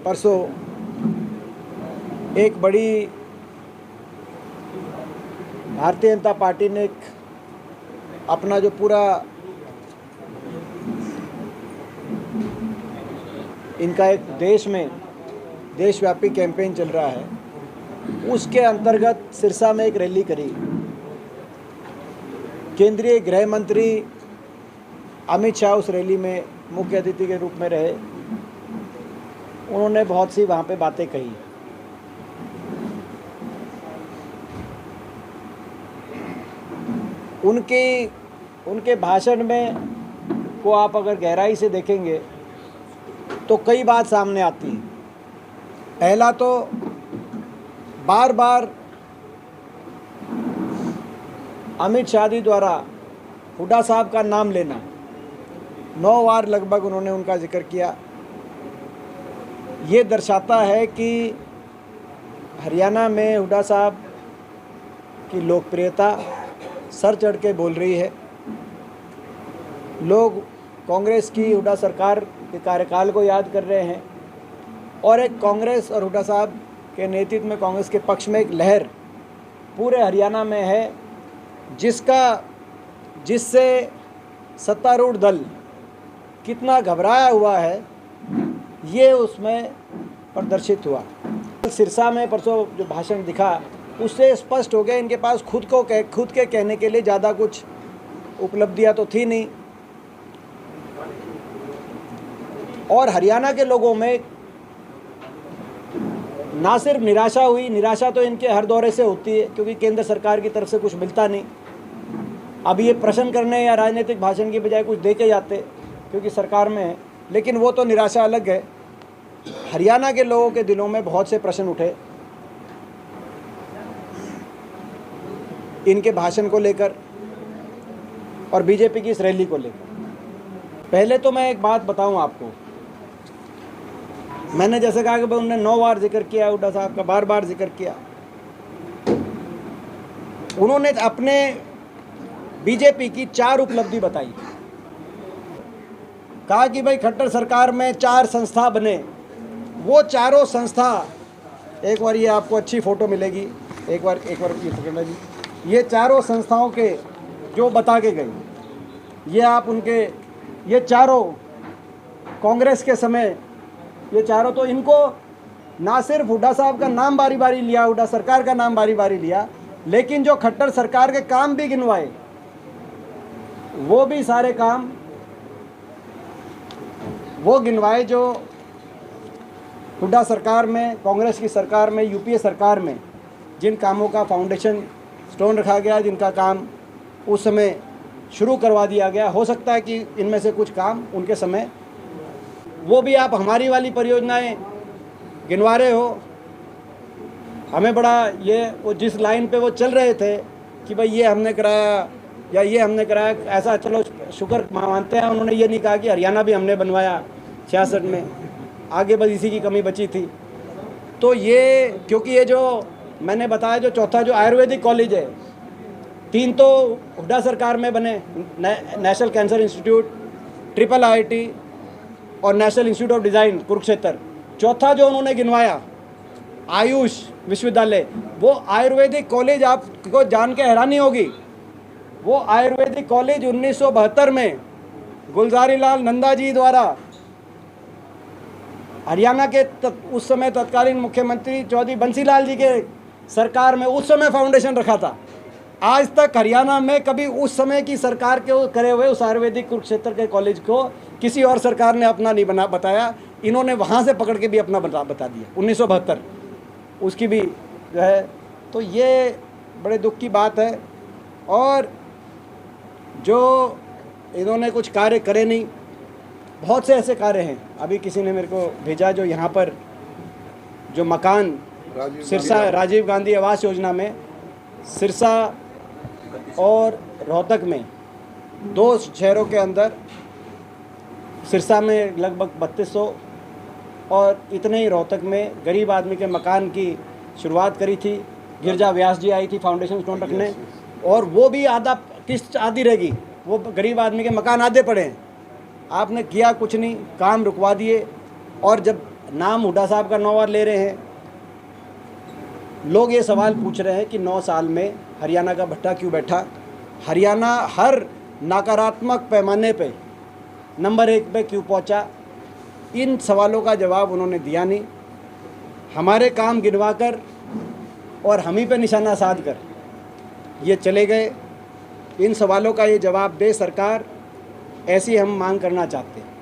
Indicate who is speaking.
Speaker 1: परसों एक बड़ी भारतीय जनता पार्टी ने अपना जो पूरा इनका एक देशव्यापी कैंपेन चल रहा है, उसके अंतर्गत सिरसा में एक रैली करी। केंद्रीय गृह मंत्री अमित शाह उस रैली में मुख्य अतिथि के रूप में रहे। उन्होंने बहुत सी वहाँ पे बातें कही। उनके भाषण में को आप अगर गहराई से देखेंगे तो कई बात सामने आती है। पहला तो बार बार अमित शाह जी द्वारा हुड्डा साहब का नाम लेना, 9 बार लगभग उन्होंने उनका जिक्र किया। ये दर्शाता है कि हरियाणा में हुड्डा साहब की लोकप्रियता सर चढ़ के बोल रही है। लोग कांग्रेस की हुड्डा सरकार के कार्यकाल को याद कर रहे हैं और एक कांग्रेस और हुड्डा साहब के नेतृत्व में कांग्रेस के पक्ष में एक लहर पूरे हरियाणा में है, जिससे सत्तारूढ़ दल कितना घबराया हुआ है, ये उसमें प्रदर्शित हुआ। सिरसा में परसों जो भाषण दिखा उससे स्पष्ट हो गया इनके पास खुद के कहने के लिए ज़्यादा कुछ उपलब्धियां तो थी नहीं। और हरियाणा के लोगों में ना सिर्फ निराशा हुई, निराशा तो इनके हर दौरे से होती है क्योंकि केंद्र सरकार की तरफ से कुछ मिलता नहीं। अब ये प्रश्न करने या राजनीतिक भाषण की बजाय कुछ दे के जाते क्योंकि सरकार में है, लेकिन वो तो निराशा अलग है। हरियाणा के लोगों के दिलों में बहुत से प्रश्न उठे इनके भाषण को लेकर और बीजेपी की इस रैली को लेकर। पहले तो मैं एक बात बताऊं आपको, मैंने जैसे कहा कि भाई उन्होंने 9 बार जिक्र किया, हुड्डा साहब का बार बार जिक्र किया। उन्होंने अपने बीजेपी की 4 उपलब्धि बताई। कहा कि भाई खट्टर सरकार में 4 संस्था बने। वो चारों संस्था, एक बार ये आपको अच्छी फोटो मिलेगी, एक बार ये पकड़ना जी। ये चारों संस्थाओं के जो बता के गई, ये आप उनके, ये चारों कांग्रेस के समय, ये चारों तो इनको ना सिर्फ हुड्डा साहब का नाम बारी बारी लिया, हुड्डा सरकार का नाम बारी बारी लिया, लेकिन जो खट्टर सरकार के काम भी गिनवाए, वो भी सारे काम वो गिनवाए जो हुड्डा सरकार में, कांग्रेस की सरकार में, यूपीए सरकार में जिन कामों का फाउंडेशन स्टोन रखा गया, जिनका काम उस समय शुरू करवा दिया गया। हो सकता है कि इनमें से कुछ काम उनके समय, वो भी आप हमारी वाली परियोजनाएं गिनवा रहे हो। हमें बड़ा ये वो जिस लाइन पे वो चल रहे थे कि भाई ये हमने कराया या ये हमने कराया, ऐसा चलो शुक्र मानते हैं। उन्होंने ये नहीं कहा कि हरियाणा भी हमने बनवाया 66 में, आगे बस इसी की कमी बची थी। तो ये क्योंकि ये जो मैंने बताया जो चौथा जो आयुर्वेदिक कॉलेज है, 3 तो हुड्डा सरकार में बने, national cancer institute, triple IIT और national institute of design Kurukshetra. चौथा जो उन्होंने गिनवाया आयुष विश्वविद्यालय, वो आयुर्वेदिक कॉलेज आपको जान के हैरानी होगी, वो आयुर्वेदिक कॉलेज 1972 में गुलजारी लाल नंदा जी द्वारा हरियाणा के उस समय तत्कालीन मुख्यमंत्री चौधरी बंसीलाल जी के सरकार में उस समय फाउंडेशन रखा था। आज तक हरियाणा में कभी उस समय की सरकार के करे हुए उस आयुर्वेदिक कुरुक्षेत्र के कॉलेज को किसी और सरकार ने अपना नहीं बताया। इन्होंने वहाँ से पकड़ के भी अपना बता दिया 1972, उसकी भी जो है। तो ये बड़े दुख की बात है। और जो इन्होंने कुछ कार्य करे नहीं, बहुत से ऐसे कार्य हैं। अभी किसी ने मेरे को भेजा जो यहाँ पर जो मकान सिरसा राजीव गांधी आवास योजना में सिरसा और रोहतक में 2 शहरों के अंदर, सिरसा में लगभग 3200 और इतने ही रोहतक में गरीब आदमी के मकान की शुरुआत करी थी। गिरजा व्यास जी आई थी फाउंडेशन स्टोन रखने, और वो भी आधा किस्त आधी रहेगी, वो गरीब आदमी के मकान आधे पड़े हैं। आपने किया कुछ नहीं, काम रुकवा दिए। और जब नाम हुड्डा साहब का 9 बार ले रहे हैं। लोग ये सवाल पूछ रहे हैं कि 9 साल में हरियाणा का भट्टा क्यों बैठा। हरियाणा हर नकारात्मक पैमाने पे नंबर 1 पे क्यों पहुंचा। इन सवालों का जवाब उन्होंने दिया नहीं। हमारे काम गिनवाकर और हम ही पे निशाना साध कर ये चले गए। इन सवालों का ये जवाब दे सरकार, ऐसी हम मांग करना चाहते हैं।